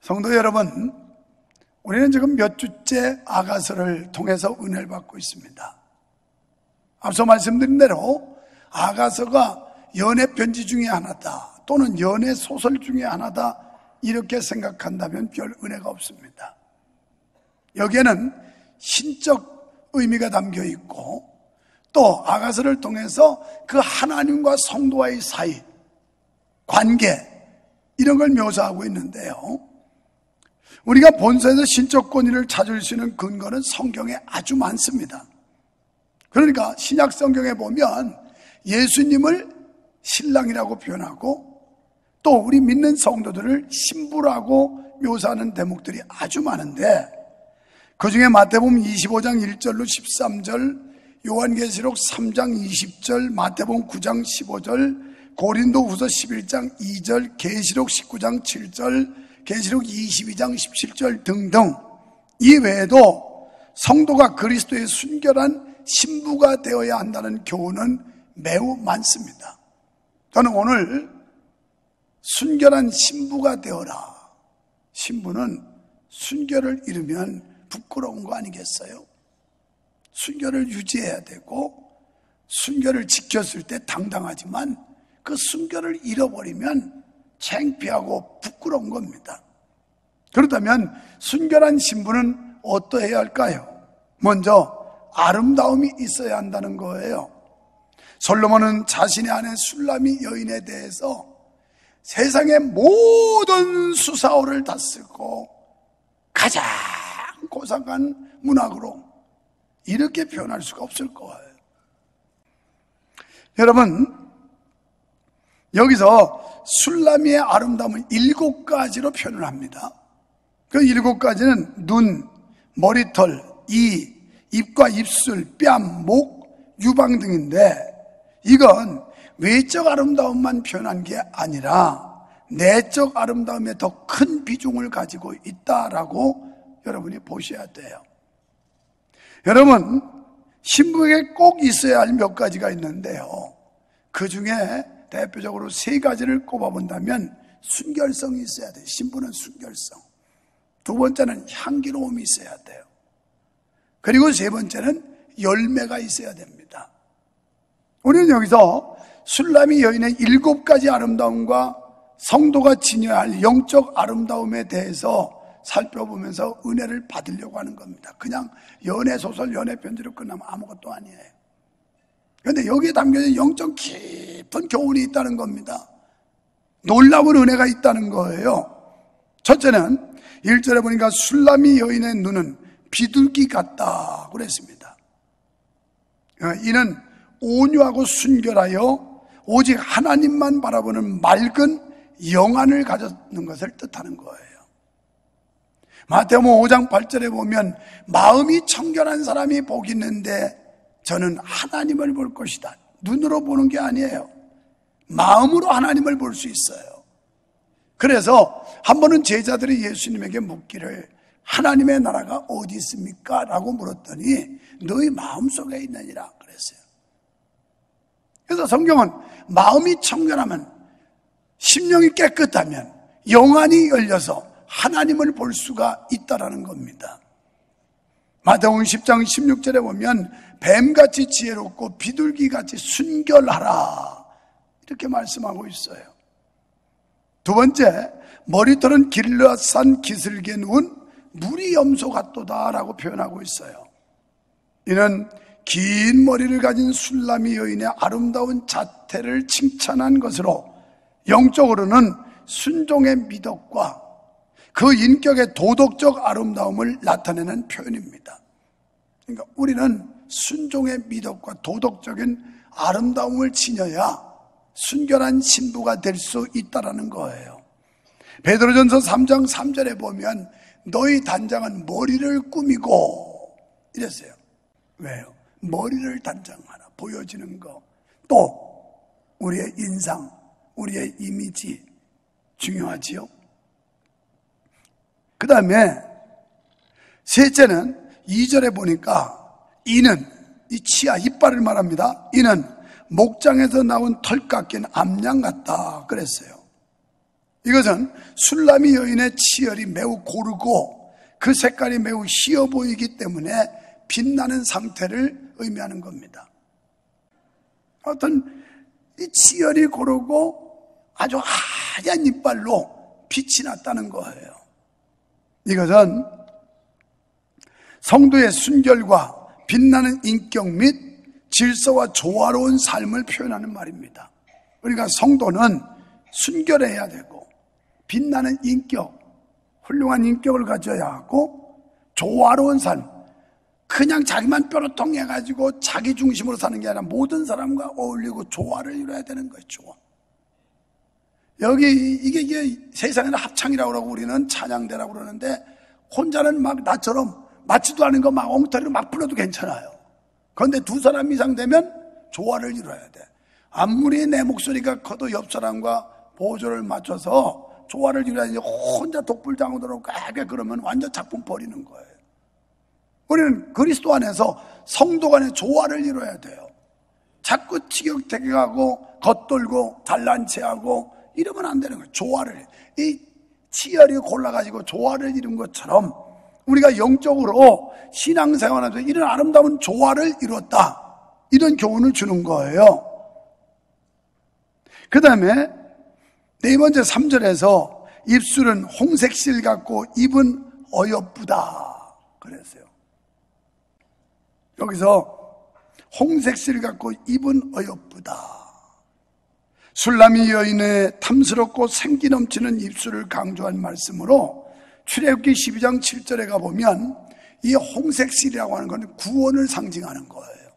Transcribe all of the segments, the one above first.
성도 여러분, 우리는 지금 몇 주째 아가서를 통해서 은혜를 받고 있습니다. 앞서 말씀드린 대로 아가서가 연애 편지 중에 하나다, 또는 연애 소설 중에 하나다, 이렇게 생각한다면 별 은혜가 없습니다. 여기에는 신적 의미가 담겨 있고, 또 아가서를 통해서 그 하나님과 성도와의 사이, 관계, 이런 걸 묘사하고 있는데요, 우리가 본서에서 신적 권위를 찾을 수 있는 근거는 성경에 아주 많습니다. 그러니까 신약 성경에 보면 예수님을 신랑이라고 표현하고, 또 우리 믿는 성도들을 신부라고 묘사하는 대목들이 아주 많은데, 그 중에 마태복음 25장 1절로 13절, 요한계시록 3장 20절, 마태복음 9장 15절, 고린도후서 11장 2절, 계시록 19장 7절, 계시록 22장 17절 등등, 이 외에도 성도가 그리스도의 순결한 신부가 되어야 한다는 교훈은 매우 많습니다. 저는 오늘 순결한 신부가 되어라, 신부는 순결을 잃으면 부끄러운 거 아니겠어요? 순결을 유지해야 되고, 순결을 지켰을 때 당당하지만 그 순결을 잃어버리면 창피하고 부끄러운 겁니다. 그렇다면 순결한 신부는 어떠해야 할까요? 먼저 아름다움이 있어야 한다는 거예요. 솔로몬은 자신의 아내 술라미 여인에 대해서 세상의 모든 수사어를 다 쓰고 가장 고상한 문학으로 이렇게 표현할 수가 없을 거예요. 여러분, 여기서 술라미의 아름다움을 7가지로 표현을 합니다. 그 7가지는 눈, 머리털, 이, 입과 입술, 뺨, 목, 유방 등인데, 이건 외적 아름다움만 표현한 게 아니라 내적 아름다움에 더 큰 비중을 가지고 있다라고 여러분이 보셔야 돼요. 여러분, 신부에게 꼭 있어야 할 몇 가지가 있는데요, 그 중에 대표적으로 3가지를 꼽아본다면 순결성이 있어야 돼요. 신부는 순결성. 두 번째는 향기로움이 있어야 돼요. 그리고 세 번째는 열매가 있어야 됩니다. 우리는 여기서 술라미 여인의 7가지 아름다움과 성도가 지녀야 할 영적 아름다움에 대해서 살펴보면서 은혜를 받으려고 하는 겁니다. 그냥 연애소설, 연애편지로 끝나면 아무것도 아니에요. 그런데 여기에 담겨진 영적 깊은 교훈이 있다는 겁니다. 놀라운 은혜가 있다는 거예요. 첫째는 1절에 보니까 술라미 여인의 눈은 비둘기 같다 그랬습니다. 이는 온유하고 순결하여 오직 하나님만 바라보는 맑은 영안을 가졌는 것을 뜻하는 거예요. 마태복음 5장 8절에 보면 마음이 청결한 사람이 복이 있는데 저는 하나님을 볼 것이다. 눈으로 보는 게 아니에요. 마음으로 하나님을 볼 수 있어요. 그래서 한 번은 제자들이 예수님에게 묻기를 하나님의 나라가 어디 있습니까? 라고 물었더니 너희 마음속에 있느니라 그랬어요. 그래서 성경은 마음이 청결하면, 심령이 깨끗하면 영안이 열려서 하나님을 볼 수가 있다라는 겁니다. 마태복음 10장 16절에 보면 뱀같이 지혜롭고 비둘기같이 순결하라 이렇게 말씀하고 있어요. 두 번째, 머리털은 길르앗산 기슭에 누운 무리 염소 같도다 라고 표현하고 있어요. 이는 긴 머리를 가진 술라미 여인의 아름다운 자태를 칭찬한 것으로 영적으로는 순종의 미덕과 그 인격의 도덕적 아름다움을 나타내는 표현입니다. 그러니까 우리는 순종의 미덕과 도덕적인 아름다움을 지녀야 순결한 신부가 될 수 있다는 거예요. 베드로전서 3장 3절에 보면 너희 단장은 머리를 꾸미고 이랬어요. 왜요? 머리를 단장하라. 보여지는 거. 또 우리의 인상, 우리의 이미지 중요하지요. 그 다음에 셋째는 2절에 보니까 이는, 이 치아, 이빨을 말합니다. 이는 목장에서 나온 털 깎인 암양 같다 그랬어요. 이것은 술람이 여인의 치열이 매우 고르고 그 색깔이 매우 희어 보이기 때문에 빛나는 상태를 의미하는 겁니다. 어떤 이 치열이 고르고 아주 하얀 이빨로 빛이 났다는 거예요. 이것은 성도의 순결과 빛나는 인격 및 질서와 조화로운 삶을 표현하는 말입니다. 그러니까 성도는 순결해야 되고 빛나는 인격, 훌륭한 인격을 가져야 하고 조화로운 삶, 그냥 자기만 뾰로통 해가지고 자기 중심으로 사는 게 아니라 모든 사람과 어울리고 조화를 이뤄야 되는 거예요. 조화. 여기 이게 세상에는 합창이라고 그러고 우리는 찬양대라고 그러는데 혼자는 막 나처럼 맞지도 않은 거 막 엉터리로 막 불러도 괜찮아요. 그런데 두 사람 이상 되면 조화를 이뤄야 돼. 아무리 내 목소리가 커도 옆 사람과 보조를 맞춰서 조화를 이루어야지 혼자 독불장으로 까게 그러면 완전 작품 버리는 거예요. 우리는 그리스도 안에서 성도 간의 조화를 이루어야 돼요. 자꾸 티격태격하고 겉돌고 단란체하고 이러면 안 되는 거예요. 조화를, 이 치열이 골라가지고 조화를 이룬 것처럼 우리가 영적으로 신앙생활하면서 이런 아름다운 조화를 이뤘다, 이런 교훈을 주는 거예요. 그 다음에 네 번째 3절에서 입술은 홍색실 같고 입은 어여쁘다 그랬어요. 여기서 홍색실 같고 입은 어여쁘다, 술람이 여인의 탐스럽고 생기 넘치는 입술을 강조한 말씀으로 출애굽기 12장 7절에 가보면 이 홍색실이라고 하는 건 구원을 상징하는 거예요.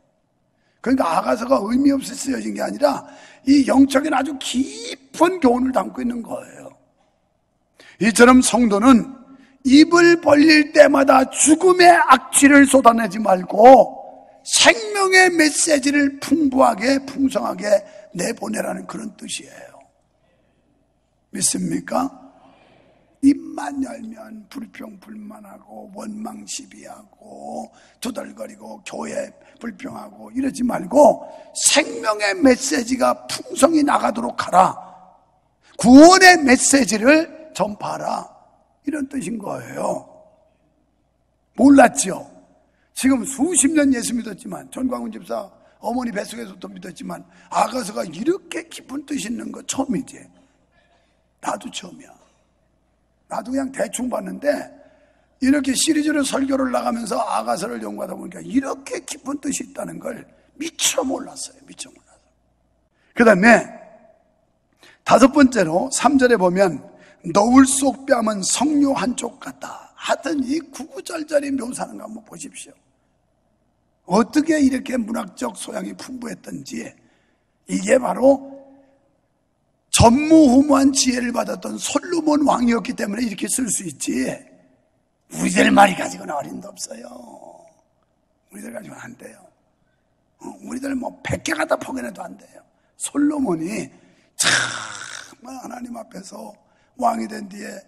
그러니까 아가서가 의미 없이 쓰여진 게 아니라 이 영적인 아주 깊은 교훈을 담고 있는 거예요. 이처럼 성도는 입을 벌릴 때마다 죽음의 악취를 쏟아내지 말고 생명의 메시지를 풍부하게 풍성하게 내보내라는 그런 뜻이에요. 믿습니까? 입만 열면 불평불만하고 원망시비하고 투덜거리고 교회 불평하고 이러지 말고 생명의 메시지가 풍성히 나가도록 하라, 구원의 메시지를 전파하라, 이런 뜻인 거예요. 몰랐죠? 지금 수십 년 예수 믿었지만, 전광훈 집사 어머니 뱃속에서부터 믿었지만 아가서가 이렇게 깊은 뜻이 있는 거 처음이지. 나도 처음이야. 나도 그냥 대충 봤는데 이렇게 시리즈로 설교를 나가면서 아가서를 연구하다 보니까 이렇게 깊은 뜻이 있다는 걸 미처 몰랐어요. 미처 몰랐어요. 그 다음에 다섯 번째로 3절에 보면 너울 속 뺨은 석류 한쪽 같다. 하여튼 이 구구절절히 묘사하는 거 한번 보십시오. 어떻게 이렇게 문학적 소양이 풍부했던지, 이게 바로 전무후무한 지혜를 받았던 솔로몬 왕이었기 때문에 이렇게 쓸 수 있지, 우리들 말이 가지고는 어림도 없어요. 우리들 가지고는 안 돼요. 우리들 뭐 100개 갖다 포기해도 안 돼요. 솔로몬이 정말 하나님 앞에서 왕이 된 뒤에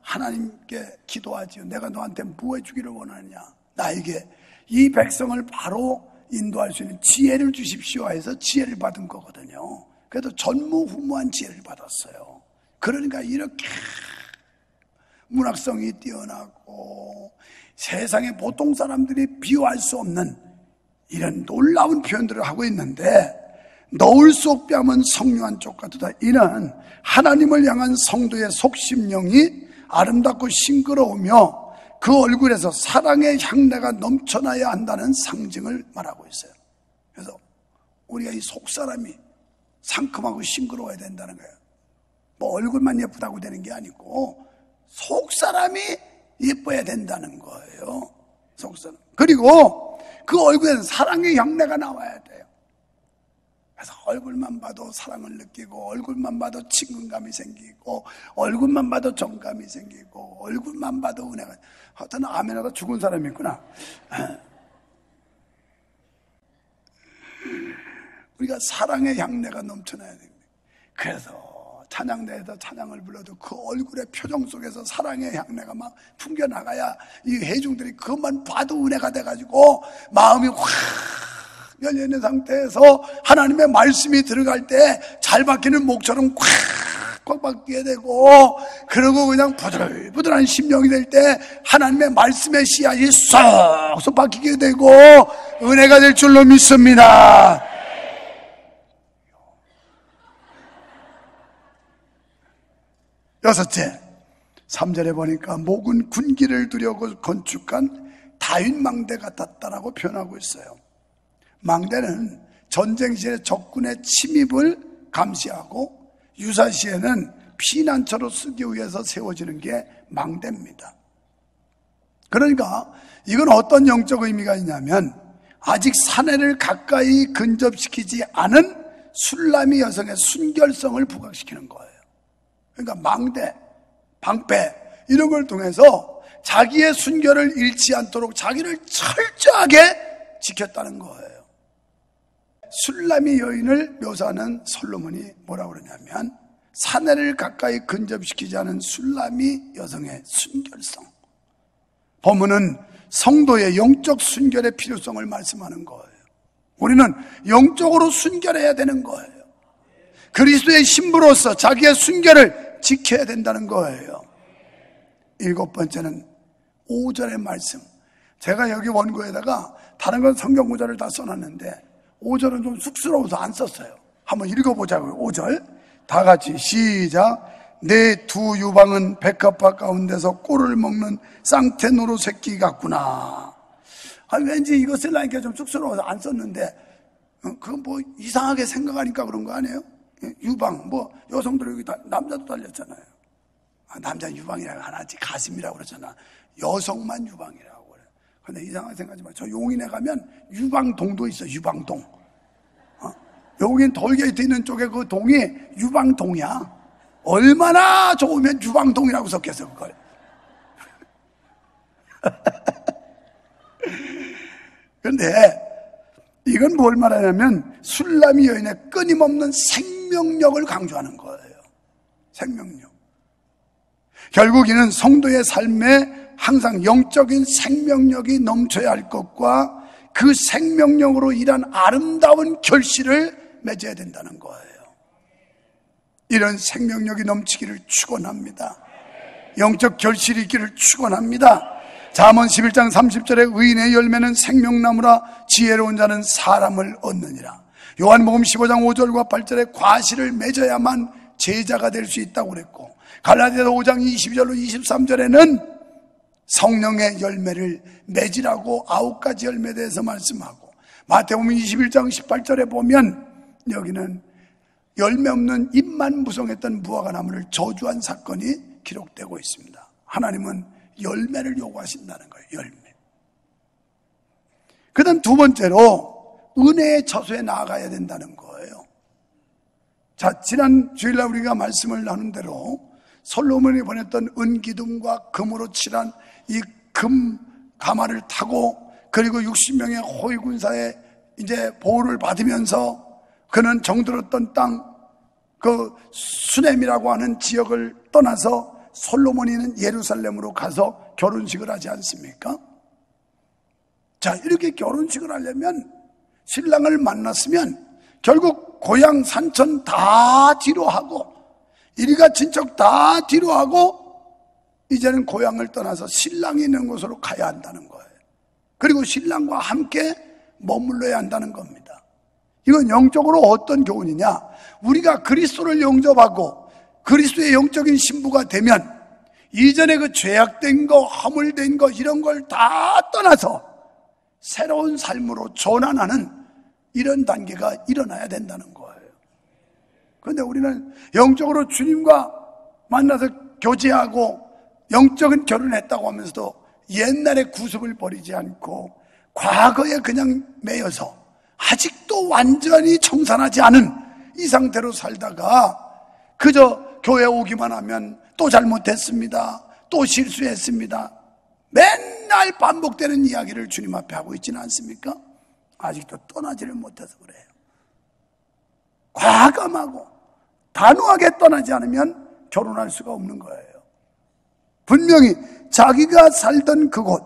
하나님께 기도하지요. 내가 너한테 뭐 해주기를 원하느냐, 나에게 이 백성을 바로 인도할 수 있는 지혜를 주십시오 해서 지혜를 받은 거거든요. 그래도 전무후무한 지혜를 받았어요. 그러니까 이렇게 문학성이 뛰어나고 세상에 보통 사람들이 비유할 수 없는 이런 놀라운 표현들을 하고 있는데, 너울 속 뺨은 석류 한쪽 같다. 이는 하나님을 향한 성도의 속심령이 아름답고 싱그러우며 그 얼굴에서 사랑의 향내가 넘쳐나야 한다는 상징을 말하고 있어요. 그래서 우리가 이 속사람이 상큼하고 싱그러워야 된다는 거예요. 뭐 얼굴만 예쁘다고 되는 게 아니고 속사람이 예뻐야 된다는 거예요. 속사람. 그리고 그 얼굴에는 사랑의 향내가 나와야 돼요. 그래서 얼굴만 봐도 사랑을 느끼고, 얼굴만 봐도 친근감이 생기고, 얼굴만 봐도 정감이 생기고, 얼굴만 봐도 은혜가. 하여튼 아멘하다 죽은 사람이 있구나. 우리가 사랑의 향내가 넘쳐나야 됩니다. 그래서 찬양대에서 찬양을 불러도 그 얼굴의 표정 속에서 사랑의 향내가 막 풍겨나가야 이 회중들이 그것만 봐도 은혜가 돼가지고 마음이 확 열려있는 상태에서 하나님의 말씀이 들어갈 때 잘 박히는 목처럼 꽉 박히게 되고, 그리고 그냥 부들부들한 심령이 될 때 하나님의 말씀의 씨앗이 쏙쏙 박히게 되고 은혜가 될 줄로 믿습니다. 여섯째, 3절에 보니까 목은 군기를 두려고 건축한 다윗 망대 같았다라고 표현하고 있어요. 망대는 전쟁 시에 적군의 침입을 감시하고 유사시에는 피난처로 쓰기 위해서 세워지는 게 망대입니다. 그러니까 이건 어떤 영적 의미가 있냐면 아직 사내를 가까이 근접시키지 않은 술람이 여성의 순결성을 부각시키는 거예요. 그러니까 망대, 방패 이런 걸 통해서 자기의 순결을 잃지 않도록 자기를 철저하게 지켰다는 거예요. 술람이 여인을 묘사하는 솔로몬이 뭐라고 그러냐면 사내를 가까이 근접시키지 않은 술람이 여성의 순결성. 본문은 성도의 영적 순결의 필요성을 말씀하는 거예요. 우리는 영적으로 순결해야 되는 거예요. 그리스도의 신부로서 자기의 순결을 지켜야 된다는 거예요. 7번째는 5절의 말씀. 제가 여기 원고에다가 다른 건 성경 구절을 다 써놨는데 5절은 좀 쑥스러워서 안 썼어요. 한번 읽어보자고요. 5절 다 같이 시작. 내 두 유방은 백합화 가운데서 꿀을 먹는 쌍태 노루 새끼 같구나. 왠지 이거 쓰려니까 좀 쑥스러워서 안 썼는데 그건 뭐 이상하게 생각하니까 그런 거 아니에요? 유방, 뭐 여성들 여기 남자도 달렸잖아요. 남자 유방이라고 하나지 가슴이라고 그러잖아. 여성만 유방이라고 그래. 근데 이상하게 생각하지 마. 저 용인에 가면 유방동도 있어. 유방동. 여긴 톨게이트 있는 쪽에 그 동이 유방동이야. 얼마나 좋으면 유방동이라고 썼겠어 그걸. 그런데 이건 뭘 말하냐면 술람이 여인의 끊임없는 생명력을 강조하는 거예요. 생명력. 결국 이는 성도의 삶에 항상 영적인 생명력이 넘쳐야 할 것과 그 생명력으로 일한 아름다운 결실을 맺어야 된다는 거예요. 이런 생명력이 넘치기를 축원합니다. 영적 결실이 있기를 축원합니다. 잠언 11장 30절에 의인의 열매는 생명나무라 지혜로운 자는 사람을 얻느니라. 요한복음 15장 5절과 8절에 과실을 맺어야만 제자가 될 수 있다고 그랬고, 갈라디아서 5장 22절로 23절에는 성령의 열매를 맺으라고 9가지 열매에 대해서 말씀하고, 마태복음 21장 18절에 보면 여기는 열매 없는 잎만 무성했던 무화과 나무를 저주한 사건이 기록되고 있습니다. 하나님은 열매를 요구하신다는 거예요. 열매. 그 다음 두 번째로 은혜의 처소에 나아가야 된다는 거예요. 자, 지난 주일날 우리가 말씀을 나눈 대로 솔로몬이 보냈던 은기둥과 금으로 칠한 이 금 가마를 타고, 그리고 60명의 호위 군사의 이제 보호를 받으면서 그는 정들었던 땅, 그 수넴이라고 하는 지역을 떠나서 솔로몬이는 예루살렘으로 가서 결혼식을 하지 않습니까? 자, 이렇게 결혼식을 하려면 신랑을 만났으면 결국 고향 산천 다 뒤로 하고 일가 친척 다 뒤로 하고 이제는 고향을 떠나서 신랑이 있는 곳으로 가야 한다는 거예요. 그리고 신랑과 함께 머물러야 한다는 겁니다. 이건 영적으로 어떤 교훈이냐? 우리가 그리스도를 영접하고 그리스도의 영적인 신부가 되면 이전에 그 죄악된 거, 허물된 거 이런 걸 다 떠나서 새로운 삶으로 전환하는 이런 단계가 일어나야 된다는 거예요. 그런데 우리는 영적으로 주님과 만나서 교제하고 영적인 결혼을 했다고 하면서도 옛날의 구습을 버리지 않고 과거에 그냥 매여서 아직도 완전히 청산하지 않은 이 상태로 살다가 그저 교회 오기만 하면 또 잘못했습니다, 또 실수했습니다, 맨날 반복되는 이야기를 주님 앞에 하고 있지는 않습니까? 아직도 떠나지를 못해서 그래요. 과감하고 단호하게 떠나지 않으면 결혼할 수가 없는 거예요. 분명히 자기가 살던 그곳,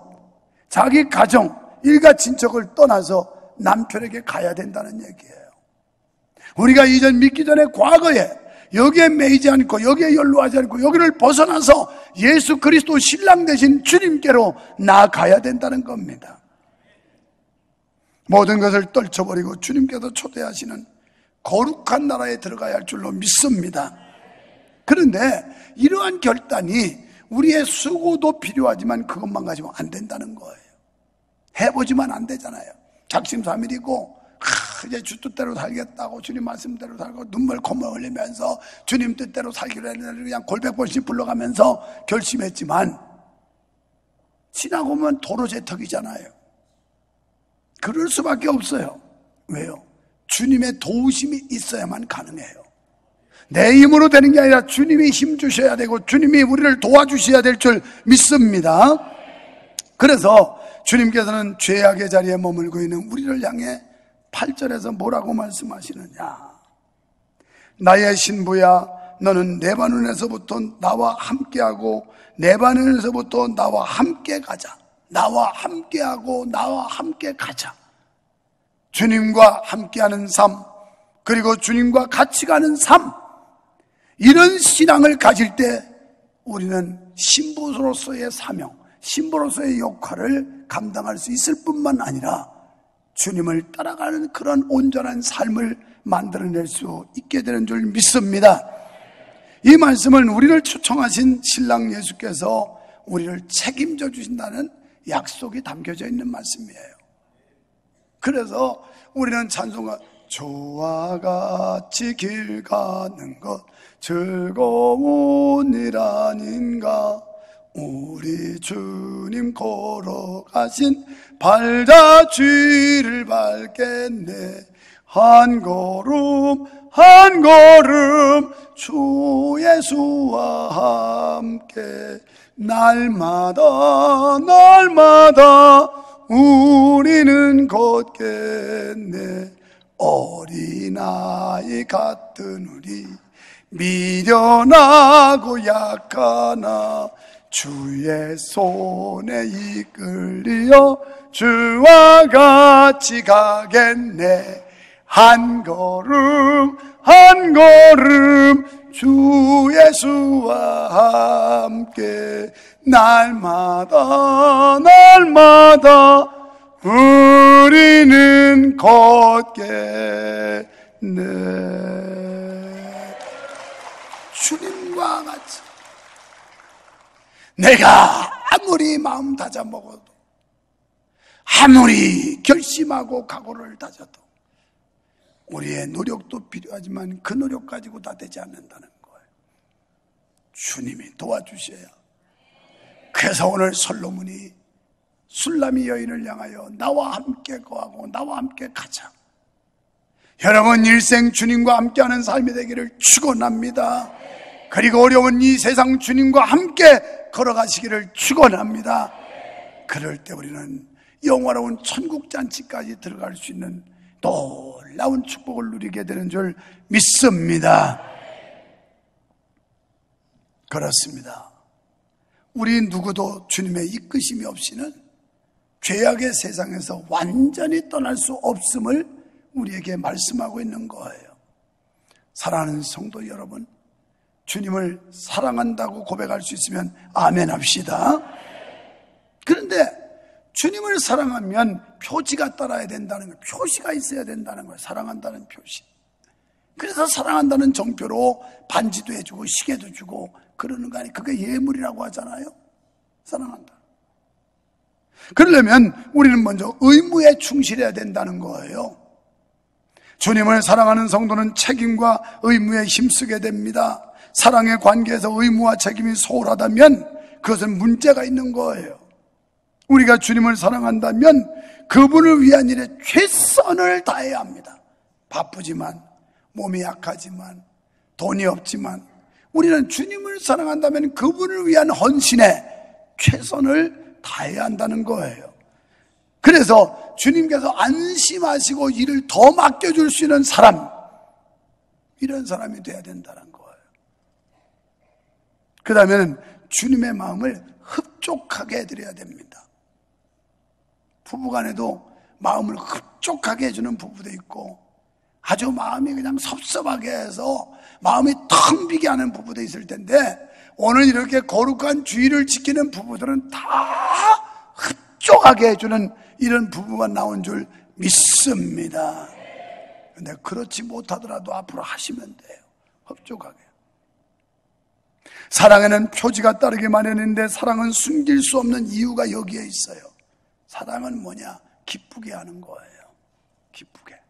자기 가정, 일가 친척을 떠나서 남편에게 가야 된다는 얘기예요. 우리가 이전 믿기 전에 과거에 여기에 매이지 않고 여기에 연루하지 않고 여기를 벗어나서 예수 그리스도 신랑 되신 주님께로 나아가야 된다는 겁니다. 모든 것을 떨쳐버리고 주님께서 초대하시는 거룩한 나라에 들어가야 할 줄로 믿습니다. 그런데 이러한 결단이 우리의 수고도 필요하지만 그것만 가지고 안 된다는 거예요. 해보지만 안 되잖아요. 작심삼일이고 이제 주 뜻대로 살겠다고 주님 말씀대로 살고 눈물 콧물 흘리면서 주님 뜻대로 살기로 했는데 그냥 골백번씩 불러가면서 결심했지만 지나고 보면 도로제턱이잖아요. 그럴 수밖에 없어요. 왜요? 주님의 도우심이 있어야만 가능해요. 내 힘으로 되는 게 아니라 주님이 힘 주셔야 되고 주님이 우리를 도와주셔야 될 줄 믿습니다. 그래서 주님께서는 죄악의 자리에 머물고 있는 우리를 향해 8절에서 뭐라고 말씀하시느냐? 나의 신부야, 너는 레바논에서부터 나와 함께하고 레바논에서부터 나와 함께 가자. 나와 함께하고 나와 함께 가자. 주님과 함께하는 삶, 그리고 주님과 같이 가는 삶, 이런 신앙을 가질 때 우리는 신부로서의 사명, 신부로서의 역할을 감당할 수 있을 뿐만 아니라 주님을 따라가는 그런 온전한 삶을 만들어낼 수 있게 되는 줄 믿습니다. 이 말씀은 우리를 초청하신 신랑 예수께서 우리를 책임져 주신다는 약속이 담겨져 있는 말씀이에요. 그래서 우리는 찬송가 저와 같이 길 가는 것 즐거운 일 아닌가, 우리 주님 걸어가신 발자취를 밟겠네. 한 걸음 한 걸음 주 예수와 함께 날마다 날마다 우리는 걷겠네. 어린아이 같은 우리 미련하고 약하나 주의 손에 이끌려 주와 같이 가겠네. 한 걸음 한 걸음 주 예수와 함께 날마다 날마다 우리는 걷겠네. 주님과 같이 내가 아무리 마음 다잡아도 아무리 결심하고 각오를 다져도 우리의 노력도 필요하지만 그 노력 가지고 다 되지 않는다는 거예요. 주님이 도와주셔야. 그래서 오늘 솔로몬이 술람이 여인을 향하여 나와 함께 거하고 나와 함께 가자. 여러분 일생 주님과 함께하는 삶이 되기를 축원합니다. 그리고 어려운 이 세상 주님과 함께 걸어가시기를 축원합니다. 그럴 때 우리는 영화로운 천국잔치까지 들어갈 수 있는 놀라운 축복을 누리게 되는 줄 믿습니다. 그렇습니다. 우리 누구도 주님의 이끄심이 없이는 죄악의 세상에서 완전히 떠날 수 없음을 우리에게 말씀하고 있는 거예요. 사랑하는 성도 여러분, 주님을 사랑한다고 고백할 수 있으면 아멘 합시다. 그런데 주님을 사랑하면 표지가 따라야 된다는 거예요. 표시가 있어야 된다는 거예요. 사랑한다는 표시. 그래서 사랑한다는 정표로 반지도 해주고 시계도 주고 그러는 거 아니에요. 그게 예물이라고 하잖아요. 사랑한다. 그러려면 우리는 먼저 의무에 충실해야 된다는 거예요. 주님을 사랑하는 성도는 책임과 의무에 힘쓰게 됩니다. 사랑의 관계에서 의무와 책임이 소홀하다면 그것은 문제가 있는 거예요. 우리가 주님을 사랑한다면 그분을 위한 일에 최선을 다해야 합니다. 바쁘지만, 몸이 약하지만, 돈이 없지만 우리는 주님을 사랑한다면 그분을 위한 헌신에 최선을 다해야 한다는 거예요. 그래서 주님께서 안심하시고 일을 더 맡겨줄 수 있는 사람, 이런 사람이 돼야 된다는 거예요. 그 다음에는 주님의 마음을 흡족하게 해드려야 됩니다. 부부간에도 마음을 흡족하게 해주는 부부도 있고 아주 마음이 그냥 섭섭하게 해서 마음이 텅 비게 하는 부부도 있을 텐데, 오늘 이렇게 거룩한 주의를 지키는 부부들은 다 흡족하게 해주는 이런 부부가 나온 줄 믿습니다. 근데 그렇지 못하더라도 앞으로 하시면 돼요. 흡족하게. 사랑에는 표지가 따르기 마련인데 사랑은 숨길 수 없는 이유가 여기에 있어요. 사랑은 뭐냐? 기쁘게 하는 거예요. 기쁘게.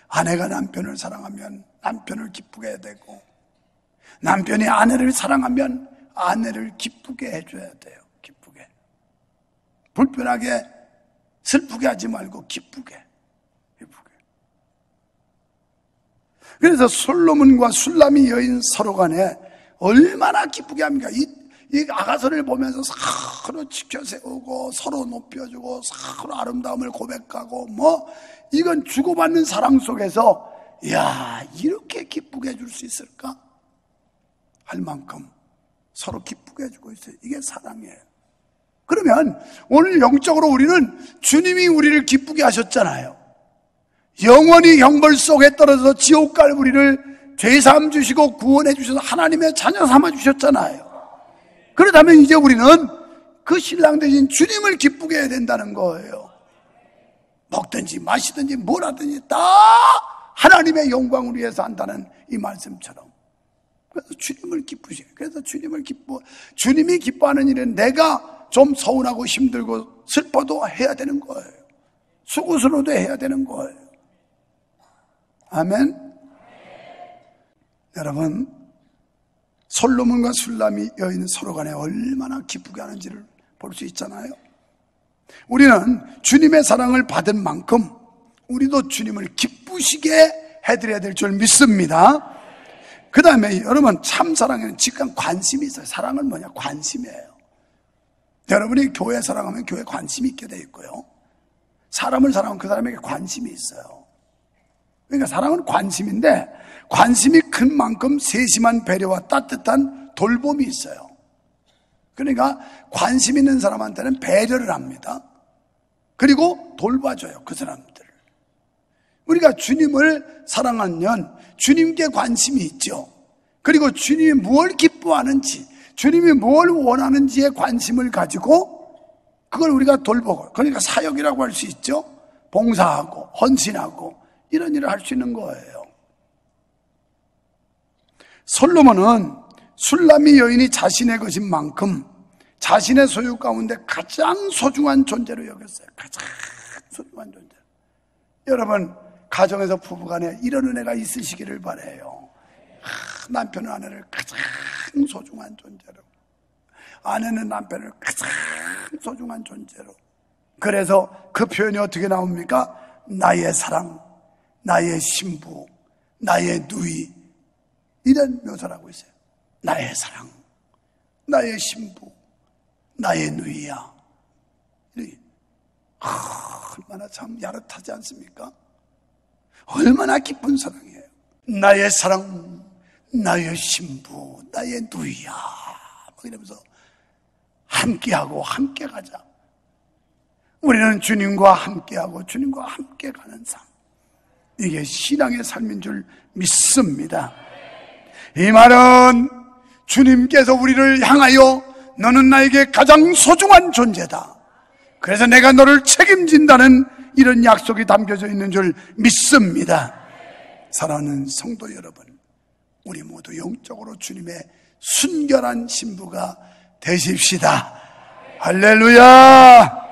아내가 남편을 사랑하면 남편을 기쁘게 해야 되고, 남편이 아내를 사랑하면 아내를 기쁘게 해줘야 돼요. 기쁘게. 불편하게 슬프게 하지 말고 기쁘게. 그래서 솔로몬과 술람이 여인 서로 간에 얼마나 기쁘게 합니까? 이 아가서를 보면서 서로 지켜세우고 서로 높여주고 서로 아름다움을 고백하고 이건 주고받는 사랑 속에서 이야, 이렇게 기쁘게 해줄 수 있을까? 할 만큼 서로 기쁘게 해주고 있어요. 이게 사랑이에요. 그러면 오늘 영적으로 우리는 주님이 우리를 기쁘게 하셨잖아요. 영원히 형벌 속에 떨어져서 지옥 갈 우리를 죄사함 주시고 구원해 주셔서 하나님의 자녀 삼아 주셨잖아요. 그렇다면 이제 우리는 그 신랑 되신 주님을 기쁘게 해야 된다는 거예요. 먹든지 마시든지 뭘 하든지 다 하나님의 영광을 위해서 한다는 이 말씀처럼. 그래서 주님을 기쁘시게. 그래서 주님이 기뻐하는 일은 내가 좀 서운하고 힘들고 슬퍼도 해야 되는 거예요. 수고스러워도 해야 되는 거예요. 아멘. 여러분, 솔로몬과 술람이 여인 서로 간에 얼마나 기쁘게 하는지를 볼 수 있잖아요. 우리는 주님의 사랑을 받은 만큼 우리도 주님을 기쁘시게 해드려야 될 줄 믿습니다. 그 다음에 여러분, 참 사랑에는 직관 관심이 있어요. 사랑은 뭐냐? 관심이에요. 여러분이 교회 사랑하면 교회에 관심이 있게 돼 있고요, 사람을 사랑하면 그 사람에게 관심이 있어요. 그러니까 사랑은 관심인데, 관심이 큰 만큼 세심한 배려와 따뜻한 돌봄이 있어요. 그러니까 관심 있는 사람한테는 배려를 합니다. 그리고 돌봐줘요, 그 사람들을. 우리가 주님을 사랑하면 주님께 관심이 있죠. 그리고 주님이 무엇을 기뻐하는지, 주님이 뭘 원하는지에 관심을 가지고 그걸 우리가 돌보고, 그러니까 사역이라고 할 수 있죠. 봉사하고 헌신하고 이런 일을 할 수 있는 거예요. 솔로몬은 술람이 여인이 자신의 것인 만큼 자신의 소유 가운데 가장 소중한 존재로 여겼어요. 가장 소중한 존재. 여러분, 가정에서 부부간에 이런 은혜가 있으시기를 바라요. 남편은 아내를 가장 소중한 존재로, 아내는 남편을 가장 소중한 존재로. 그래서 그 표현이 어떻게 나옵니까? 나의 사랑, 나의 신부, 나의 누이, 이런 묘사를 하고 있어요. 나의 사랑, 나의 신부, 나의 누이야. 얼마나 참 야릇하지 않습니까? 얼마나 기쁜 사랑이에요. 나의 사랑, 나의 신부, 나의 누이야, 이러면서 함께하고 함께 가자. 우리는 주님과 함께하고 주님과 함께 가는 삶, 이게 신앙의 삶인 줄 믿습니다. 이 말은 주님께서 우리를 향하여 너는 나에게 가장 소중한 존재다, 그래서 내가 너를 책임진다는 이런 약속이 담겨져 있는 줄 믿습니다. 사랑하는 성도 여러분, 우리 모두 영적으로 주님의 순결한 신부가 되십시다. 할렐루야.